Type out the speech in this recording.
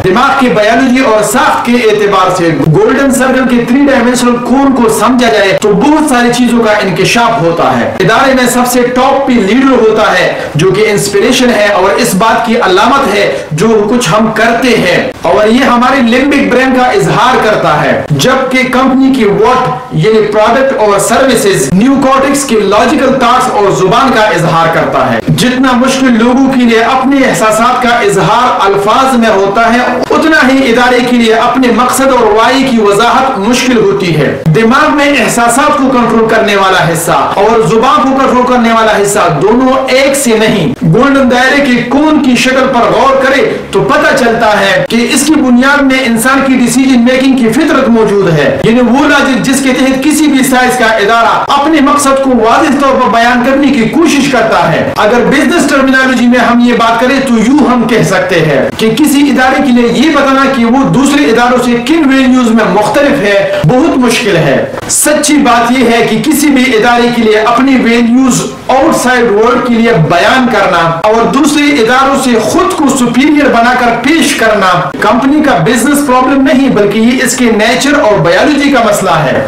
دماغ کے بایولوجی اور ساخت کے اعتبار سے گولڈن سرکل کے 3 ڈائمینشنل کون کو سمجھا جائے تو بہت ساری چیزوں کا انکشاف ہوتا ہے. ادارے میں سب سے ٹاپ پہ لیڈر ہوتا ہے جو کہ انسپریشن ہے اور اس بات کی علامت ہے جو کچھ ہم کرتے ہیں, اور یہ ہمارے لمبک برین کا اظہار کرتا ہے, جبکہ کمپنی کی واٹ یعنی پروڈکٹ اور سروسز نیو کارٹیکس کے لاجیکل تھاٹس اور زبان کا اظہار کرتا ہے. جتنا مشکل لوگوں کے لیے اپنے احساسات کا اظہار الفاظ میں ہوتا ہے اتنا ہی ادارے کے لیے اپنے مقصد اور وائی کی وضاحت مشکل ہوتی ہے. دماغ میں احساسات کو کنٹرول کرنے والا حصہ اور زبان کو کنٹرول کرنے والا حصہ دونوں ایک سے نہیں. گولڈن دائرے کے کون کی شکل پر غور کرے تو پتہ چلتا ہے کہ اس کی بنیاد میں انسان کی ڈیسیجن میکنگ کی فطرت موجود ہے, یعنی وہ لاجک جس کے تحت کسی بھی سائز کا ادارہ اپنے مقصد کو واضح طور پر بیان کرنے کی کوشش کرتا ہے. اگر بزنس ٹرمینالوجی میں ہم یہ بات کریں تو یوں ہم کہہ سکتے ہیں کہ کسی ادارے کے لیے یہ بتانا کہ وہ دوسرے اداروں سے کن ویلیوز میں مختلف ہے بہت مشکل ہے. سچی بات یہ ہے کہ کسی بھی ادارے کے لیے اپنی ویلیوز آؤٹ سائڈ ورلڈ کے لیے بیان کرنا اور دوسرے اداروں سے خود کو سپیریئر بنا کر پیش کرنا کمپنی کا بزنس پرابلم نہیں بلکہ یہ اس کے نیچر اور بایولوجی کا مسئلہ ہے.